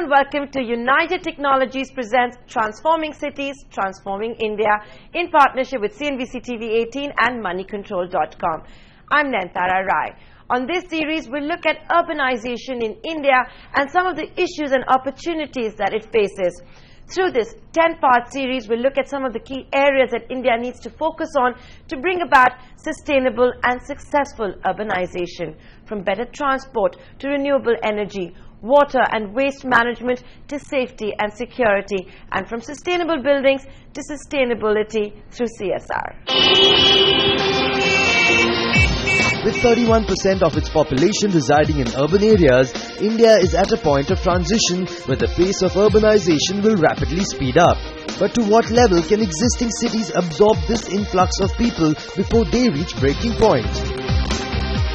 everyone, welcome to United Technologies presents Transforming Cities, Transforming India in partnership with CNBC TV 18 and moneycontrol.com. I'm Nantara Rai. On this series, we'll look at urbanization in India and some of the issues and opportunities that it faces. Through this 10-part series, we'll look at some of the key areas that India needs to focus on to bring about sustainable and successful urbanization, from better transport to renewable energy, water and waste management to safety and security, and from sustainable buildings to sustainability through CSR. With 31% of its population residing in urban areas, India is at a point of transition where the pace of urbanization will rapidly speed up. But to what level can existing cities absorb this influx of people before they reach breaking point?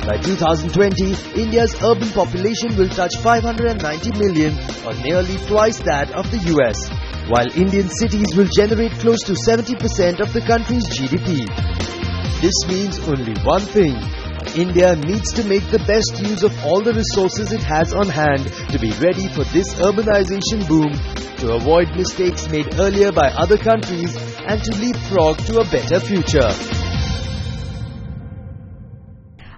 By 2020, India's urban population will touch 590 million, or nearly twice that of the US, while Indian cities will generate close to 70% of the country's GDP. This means only one thing: India needs to make the best use of all the resources it has on hand to be ready for this urbanization boom, to avoid mistakes made earlier by other countries, and to leapfrog to a better future.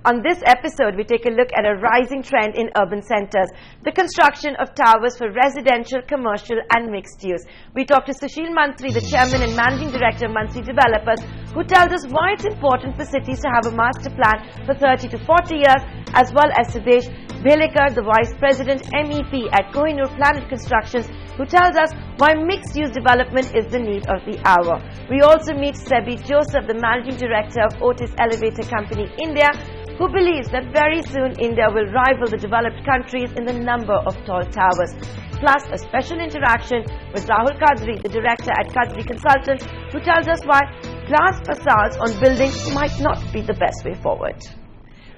On this episode, we take a look at a rising trend in urban centers, the construction of towers for residential, commercial and mixed use. We talk to Sushil Mantri, the chairman and managing director of Mantri Developers, who tells us why it's important for cities to have a master plan for 30 to 40 years, as well as Sudesh Bhelekar, the vice president MEP at Kohinoor Planet Constructions, who tells us why mixed-use development is the need of the hour. We also meet Sebi Joseph, the managing director of Otis Elevator Company India, who believes that very soon India will rival the developed countries in the number of tall towers. Plus, a special interaction with Rahul Kadri, the director at Kadri Consultants, who tells us why glass facades on buildings might not be the best way forward.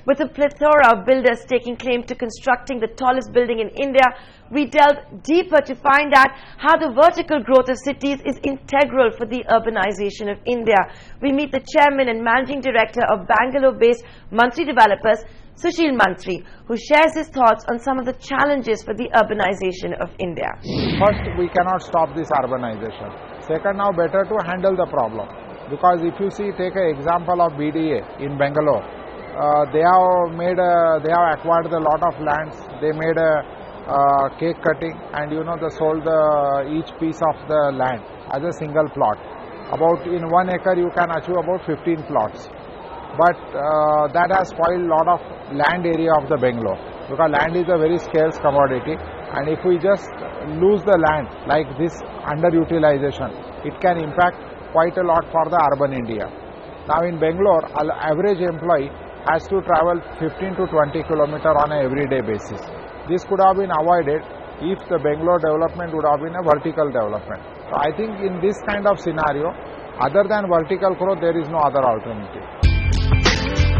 With a plethora of builders taking claim to constructing the tallest building in India, we delve deeper to find out how the vertical growth of cities is integral for the urbanization of India. We meet the chairman and managing director of Bangalore-based Mantri Developers, Sushil Mantri, who shares his thoughts on some of the challenges for the urbanization of India. First, we cannot stop this urbanization. Second, now better to handle the problem. Because if you see, take an example of BDA in Bangalore. They have acquired a lot of lands. They made a cake cutting, and they sold each piece of the land as a single plot. About in 1 acre you can achieve about 15 plots. But that has spoiled a lot of land area of the Bangalore, because land is a very scarce commodity, and if we just lose the land like this underutilization, it can impact quite a lot for the urban India. Now in Bangalore, average employee has to travel 15 to 20 kilometers on an everyday basis. This could have been avoided if the Bangalore development would have been a vertical development. So I think in this kind of scenario, other than vertical growth, there is no other alternative.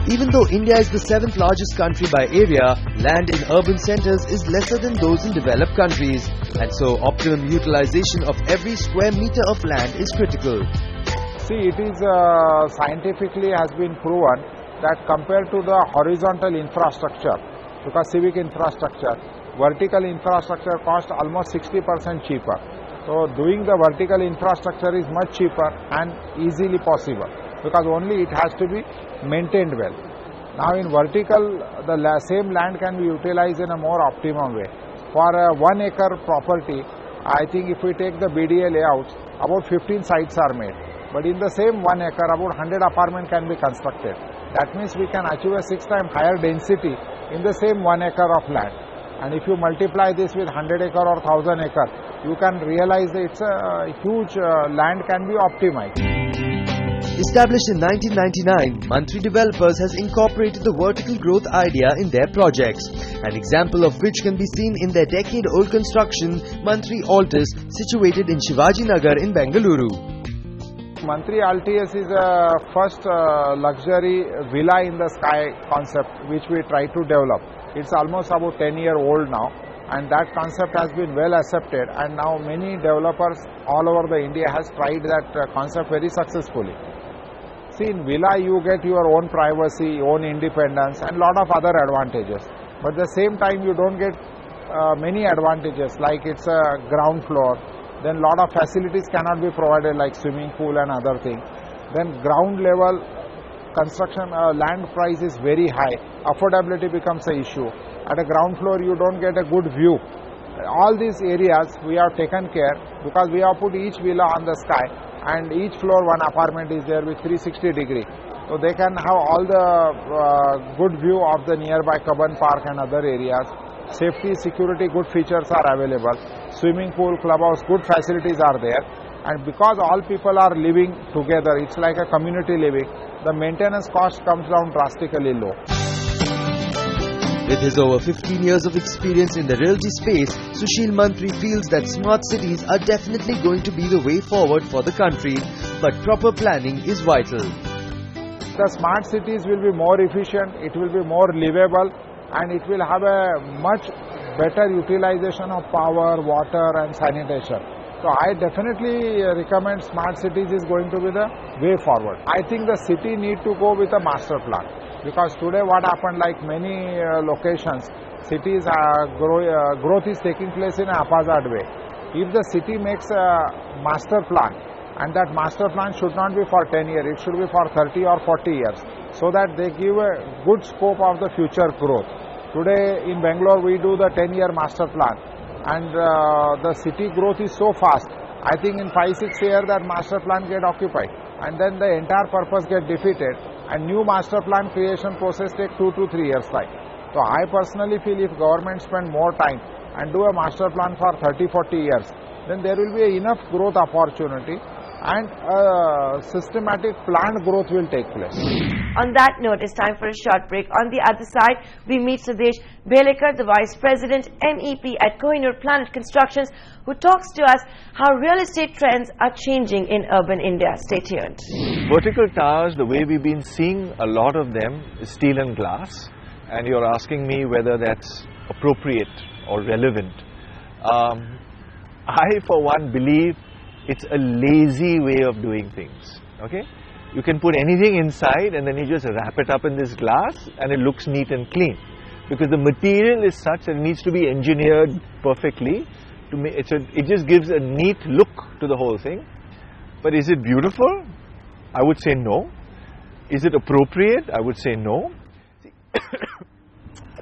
Even though India is the 7th largest country by area, land in urban centers is lesser than those in developed countries, and so optimum utilization of every square meter of land is critical. See, it is scientifically has been proven that compared to the horizontal infrastructure, because civic infrastructure, vertical infrastructure costs almost 60% cheaper. So doing the vertical infrastructure is much cheaper and easily possible, because only it has to be maintained well. Now in vertical, the same land can be utilized in a more optimum way. For a 1 acre property, I think if we take the BDA layouts, about 15 sites are made. But in the same 1 acre, about 100 apartments can be constructed. That means we can achieve a 6 times higher density in the same 1 acre of land. And if you multiply this with 100 acre or 1000 acre, you can realize that it's a huge land can be optimized. Established in 1999, Mantri Developers has incorporated the vertical growth idea in their projects, an example of which can be seen in their decade-old construction, Mantri Otis, situated in Shivaji Nagar in Bengaluru. Mantri Altius is a first luxury villa in the sky concept which we try to develop. It's almost about 10-year-old now, and that concept has been well accepted, and now many developers all over the India has tried that concept very successfully. See, in villa you get your own privacy, own independence and lot of other advantages. But at the same time you don't get many advantages, like it's a ground floor. Then lot of facilities cannot be provided like swimming pool and other things. Then ground level construction land price is very high. Affordability becomes an issue. At a ground floor you don't get a good view. All these areas we have taken care because we have put each villa on the sky and each floor one apartment is there with 360 degree. So they can have all the good view of the nearby Cubbon Park and other areas. Safety, security, good features are available. Swimming pool, clubhouse, good facilities are there. And because all people are living together, it's like a community living, the maintenance cost comes down drastically low. With his over 15 years of experience in the realty space, Sushil Mantri feels that smart cities are definitely going to be the way forward for the country, but proper planning is vital. The smart cities will be more efficient, it will be more livable, and it will have a much better utilization of power, water and sanitation. So I definitely recommend smart cities is going to be the way forward. I think the city need to go with a master plan. Because today what happened, like many locations, cities growth is taking place in a haphazard way. If the city makes a master plan, and that master plan should not be for 10 years, it should be for 30 or 40 years, so that they give a good scope of the future growth. Today in Bangalore we do the 10-year master plan, and the city growth is so fast. I think in 5-6 years that master plan get occupied, and then the entire purpose get defeated, and new master plan creation process take 2 to 3 years time. So I personally feel if government spend more time and do a master plan for 30-40 years, then there will be enough growth opportunity and systematic planned growth will take place. On that note, it's time for a short break. On the other side, we meet Sudesh Belekar, the Vice President, MEP at Kohinoor Planet Constructions, who talks to us how real estate trends are changing in urban India. Stay tuned. Vertical towers, the way we've been seeing a lot of them is steel and glass, and you're asking me whether that's appropriate or relevant. I, for one, believe it's a lazy way of doing things, okay? You can put anything inside and then you just wrap it up in this glass and it looks neat and clean. Because the material is such that it needs to be engineered perfectly. It just gives a neat look to the whole thing. But is it beautiful? I would say no. Is it appropriate? I would say no.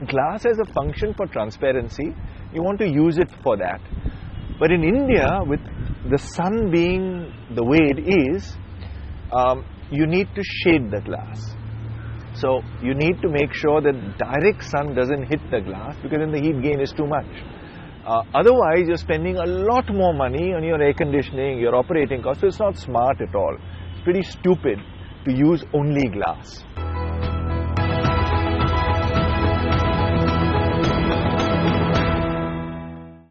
Glass has a function for transparency. You want to use it for that. But in India, with the sun being the way it is, you need to shade the glass. So you need to make sure that direct sun doesn't hit the glass, because then the heat gain is too much. Otherwise, you're spending a lot more money on your air conditioning, your operating costs. So it's not smart at all. It's pretty stupid to use only glass.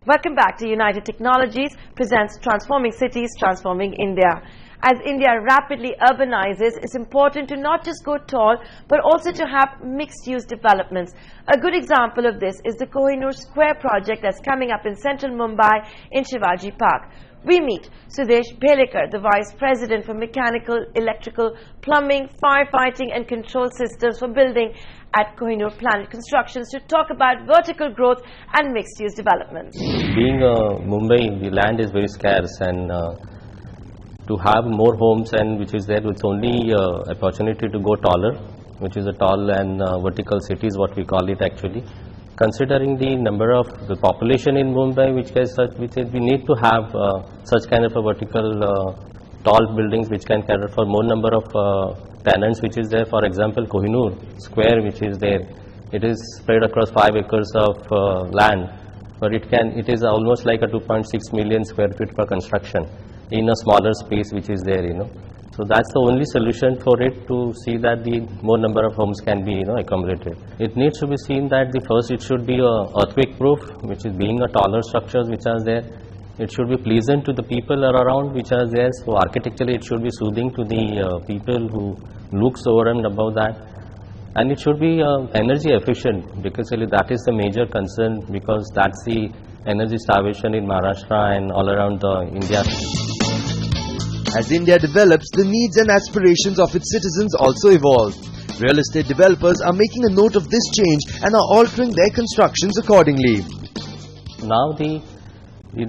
Welcome back to United Technologies presents Transforming Cities, Transforming India. As India rapidly urbanizes, it's important to not just go tall, but also to have mixed-use developments. A good example of this is the Kohinoor Square project that's coming up in central Mumbai in Shivaji Park. We meet Sudesh Belekar, the Vice President for Mechanical, Electrical, Plumbing, Firefighting and Control Systems for Building at Kohinoor Planet Constructions, to talk about vertical growth and mixed-use development. Being Mumbai, the land is very scarce, and to have more homes, and which is there, it's only opportunity to go taller, which is a tall and vertical cities, what we call it actually. Considering the number of the population in Mumbai, we need to have such kind of a vertical tall buildings which can cater for more number of tenants, which is there. For example, Kohinoor Square, which is there, it is spread across 5 acres of land, but it is almost like a 2.6 million square feet per construction in a smaller space which is there, So that's the only solution for it, to see that the more number of homes can be, accommodated. It needs to be seen that first it should be earthquake proof, which is being a taller structures which are there. It should be pleasant to the people around which are there. So architecturally it should be soothing to the people who looks over and above that. And it should be energy efficient, because really that is the major concern, because that's the energy starvation in Maharashtra and all around India. As India develops, the needs and aspirations of its citizens also evolve. Real estate developers are making a note of this change and are altering their constructions accordingly. now the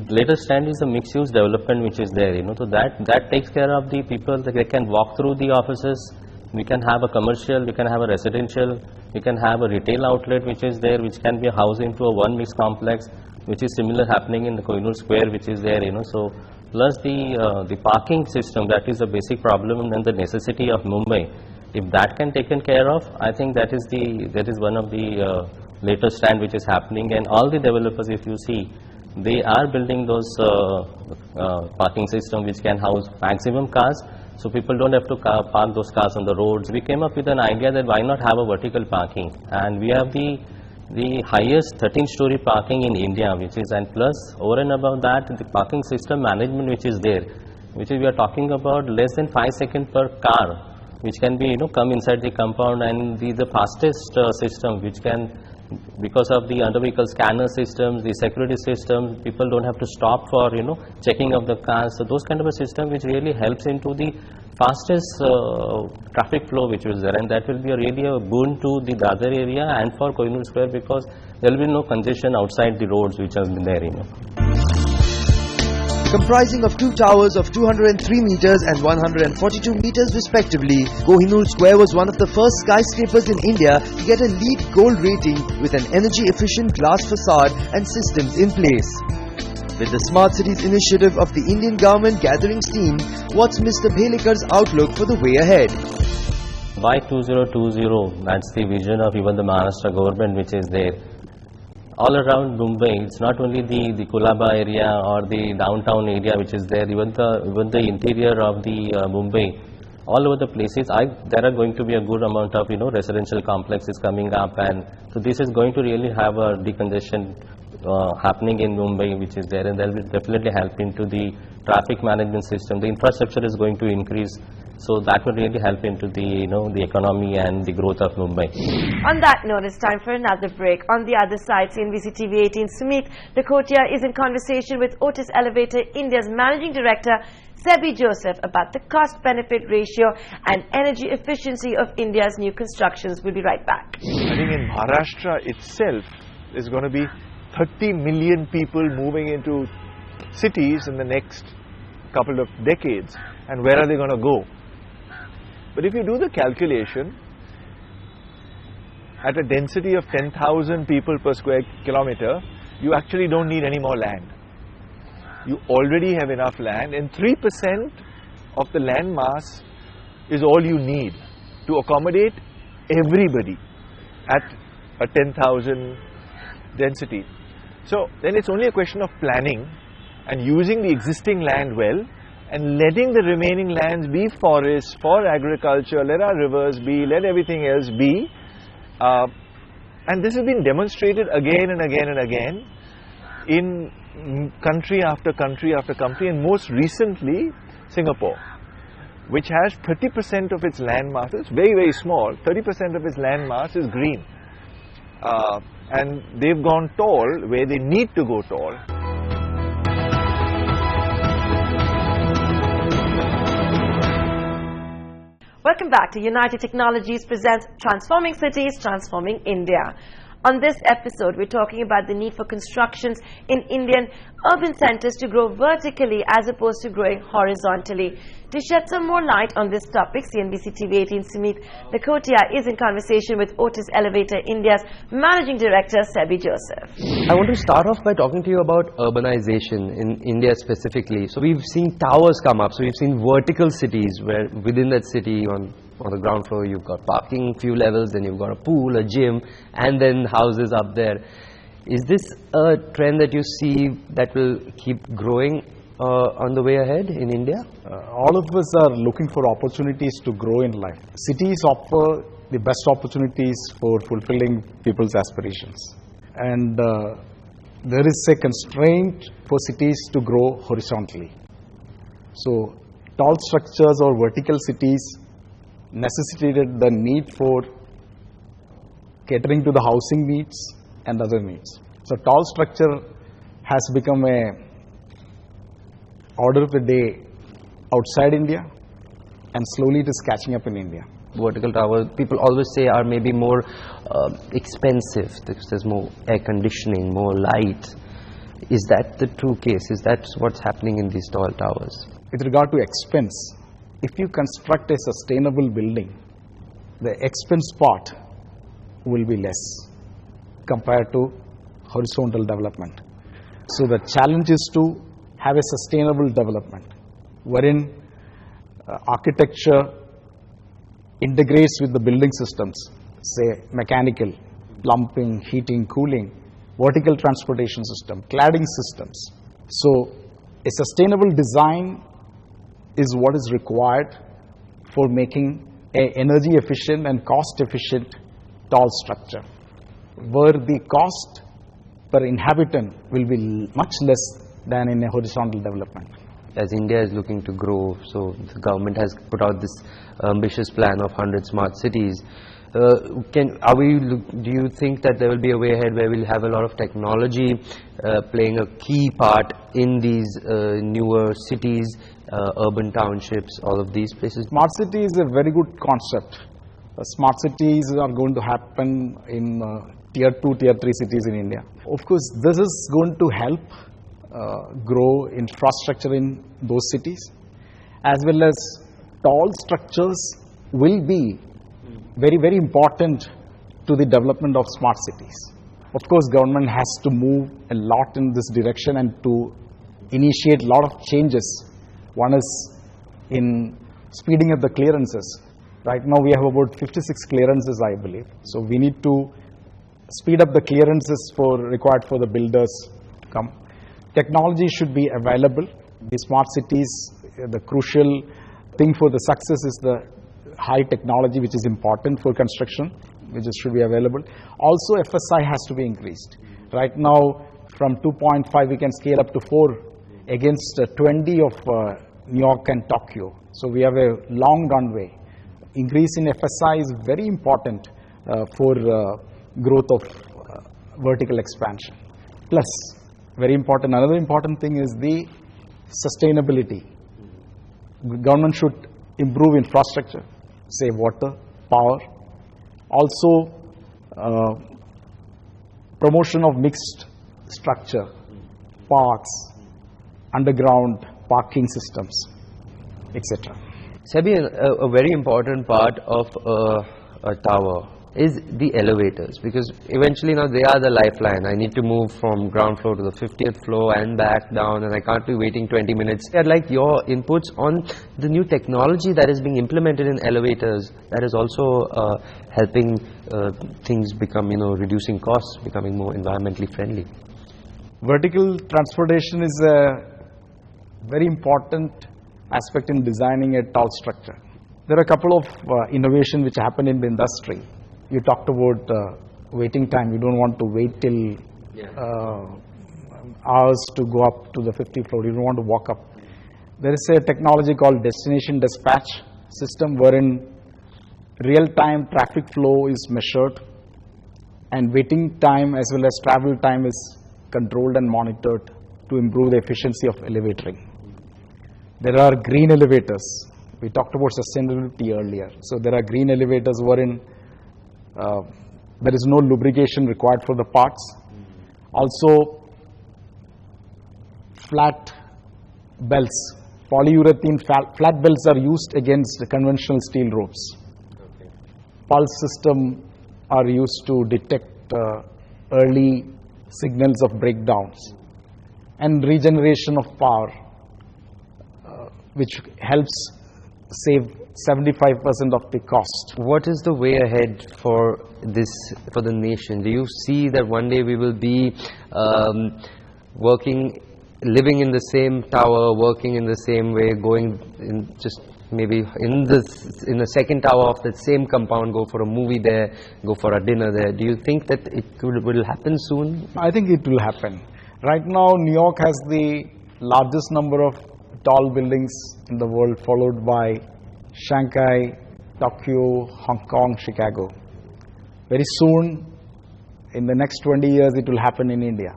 latest trend is the mixed use development which is there, so that takes care of the people that they can walk through the offices. We can have a commercial, we can have a residential, we can have a retail outlet which is there, which can be housed into a one mixed complex, which is similar happening in the Kohinoor Square which is there, so plus the parking system, that is a basic problem and the necessity of Mumbai. If that can taken care of, I think that is one of the latest trend which is happening, and all the developers, if you see, they are building those parking system which can house maximum cars, so people don't have to park those cars on the roads. We came up with an idea that why not have a vertical parking, and we have the highest 13-story parking in India, which is, and plus over and above that, the parking system management which is there, which is we are talking about less than 5 seconds per car, which can be come inside the compound, and the fastest system which can, because of the under vehicle scanner systems, the security systems, people don't have to stop for checking of the cars. So those kind of a system which really helps into the fastest traffic flow which is there, and that will be really a boon to the Dadar area and for Kohinoor Square, because there will be no congestion outside the roads which are there. Comprising of two towers of 203 meters and 142 meters respectively, Kohinoor Square was one of the first skyscrapers in India to get a LEED Gold rating with an energy-efficient glass facade and systems in place. With the Smart Cities initiative of the Indian government gathering steam, what's Mr. Bhelekar's outlook for the way ahead? By 2020, that's the vision of even the Maharashtra government which is there. All around Mumbai, it's not only the Kulaba area or the downtown area which is there, even the interior of the Mumbai, all over the places, there are going to be a good amount of residential complexes coming up, and so this is going to really have a decongestion happening in Mumbai which is there, and that will definitely help into the traffic management system. The infrastructure is going to increase, so that will really help into the the economy and the growth of Mumbai. On that note, it's time for another break. On the other side, CNBC TV 18 Sumit Lakotia is in conversation with Otis Elevator India's Managing Director Sebi Joseph about the cost-benefit ratio and energy efficiency of India's new constructions. We'll be right back. I think in Maharashtra itself, there's going to be 30 million people moving into cities in the next couple of decades, and where are they going to go? But if you do the calculation, at a density of 10,000 people per square kilometer, you actually don't need any more land. You already have enough land, and 3% of the land mass is all you need to accommodate everybody at a 10,000 density. So then it's only a question of planning and using the existing land well, and letting the remaining lands be forests for agriculture, let our rivers be, let everything else be. And this has been demonstrated again and again and again in country after country after country, and most recently Singapore, which has 30% of its land mass, it's very, very small, 30% of its land mass is green. And they've gone tall where they need to go tall. Welcome back to United Technologies presents Transforming Cities, Transforming India. On this episode, we're talking about the need for constructions in Indian urban centers to grow vertically as opposed to growing horizontally. To shed some more light on this topic, CNBC TV 18 Sumit Lakotia is in conversation with Otis Elevator India's Managing Director Sebi Joseph. I want to start off by talking to you about urbanization in India specifically. So we've seen towers come up, so we've seen vertical cities where within that city on the ground floor you've got parking, few levels, then you've got a pool, a gym, and then houses up there. Is this a trend that you see that will keep growing on the way ahead in India? All of us are looking for opportunities to grow in life. Cities offer the best opportunities for fulfilling people's aspirations. And there is a constraint for cities to grow horizontally. So tall structures or vertical cities necessitated the need for catering to the housing needs and other needs. So tall structure has become a order of the day outside India, and slowly it is catching up in India. Vertical towers, people always say, are maybe more expensive. There's more air conditioning, more light. Is that the true case? Is that what's happening in these tall towers? With regard to expense, if you construct a sustainable building, the expense part will be less compared to horizontal development. So the challenge is to have a sustainable development wherein architecture integrates with the building systems, say mechanical, plumbing, heating, cooling, vertical transportation system, cladding systems. So a sustainable design is what is required for making an energy efficient and cost efficient tall structure, where the cost per inhabitant will be much less than in a horizontal development. As India is looking to grow, so the government has put out this ambitious plan of 100 smart cities. Do you think that there will be a way ahead where we'll have a lot of technology playing a key part in these newer cities, urban townships, all of these places? Smart city is a very good concept. Smart cities are going to happen in tier 2, tier 3 cities in India. Of course, this is going to help grow infrastructure in those cities, as well as tall structures will be very, very important to the development of smart cities. Of course, government has to move a lot in this direction and to initiate a lot of changes. One is in speeding up the clearances. Right now we have about 56 clearances, I believe. So we need to speed up the clearances required for the builders to come. Technology should be available. The smart cities, the crucial thing for the success is the high technology, which is important for construction, which should be available. Also, FSI has to be increased. Right now, from 2.5 we can scale up to 4 against 20 of New York and Tokyo. So we have a long runway. Increase in FSI is very important for growth of vertical expansion. Plus, very important, another important thing is the sustainability. Government should improve infrastructure, say water, power. Also, promotion of mixed structure, parks, underground parking systems, etc. Sebi, a very important part of a tower is the elevators, because eventually now they are the lifeline. I need to move from ground floor to the 50th floor and back down, and I can't be waiting 20 minutes. I'd like your inputs on the new technology that is being implemented in elevators that is also helping things become, reducing costs, becoming more environmentally friendly. Vertical transportation is a very important aspect in designing a tall structure. There are a couple of innovations which happen in the industry. You talked about waiting time. You don't want to wait till hours to go up to the 50th floor. You don't want to walk up. There is a technology called destination dispatch system, wherein real-time traffic flow is measured and waiting time as well as travel time is controlled and monitored to improve the efficiency of elevatoring. There are green elevators. We talked about sustainability earlier. So there are green elevators wherein there is no lubrication required for the parts. Also, flat belts, polyurethane flat belts are used against the conventional steel ropes. Okay. Pulse system are used to detect early signals of breakdowns, and regeneration of power, which helps save 75% of the cost. What is the way ahead for this, for the nation? Do you see that one day we will be living in the same tower, working in the same way, going in just maybe in the second tower of the same compound, go for a movie there, go for a dinner there? Do you think that it will happen soon? I think it will happen. Right now, New York has the largest number of tall buildings in the world, followed by Shanghai, Tokyo, Hong Kong, Chicago. Very soon, in the next 20 years, it will happen in India.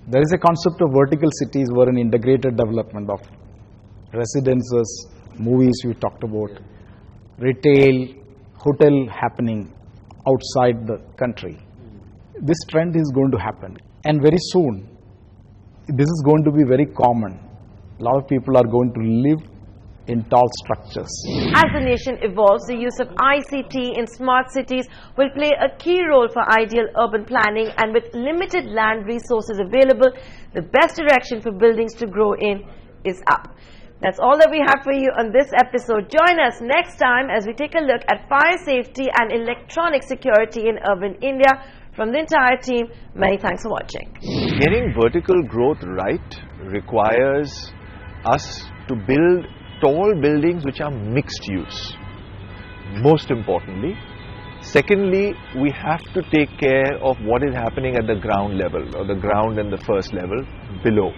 There is a concept of vertical cities where an integrated development of residences, movies we talked about, retail, hotel happening outside the country. This trend is going to happen. And very soon, this is going to be very common. A lot of people are going to live in tall structures. As the nation evolves, the use of ICT in smart cities will play a key role for ideal urban planning, and with limited land resources available, the best direction for buildings to grow in is up. That's all that we have for you on this episode. Join us next time as we take a look at fire safety and electronic security in urban India. From the entire team, many thanks for watching. Getting vertical growth right requires us to build tall buildings which are mixed use, most importantly. Secondly, we have to take care of what is happening at the ground level, or the ground and the first level below.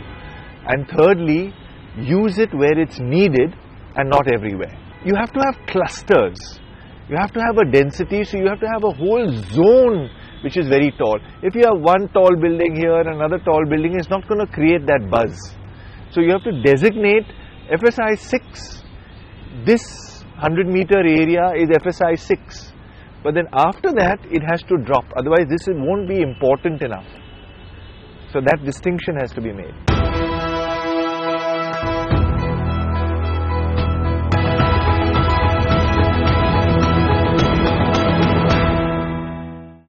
And thirdly, use it where it's needed and not everywhere. You have to have clusters. You have to have a density, so you have to have a whole zone which is very tall. If you have one tall building here, another tall building, it's not going to create that buzz. So you have to designate FSI 6. This 100-meter area is FSI 6. But then after that, it has to drop. Otherwise, this won't be important enough. So that distinction has to be made.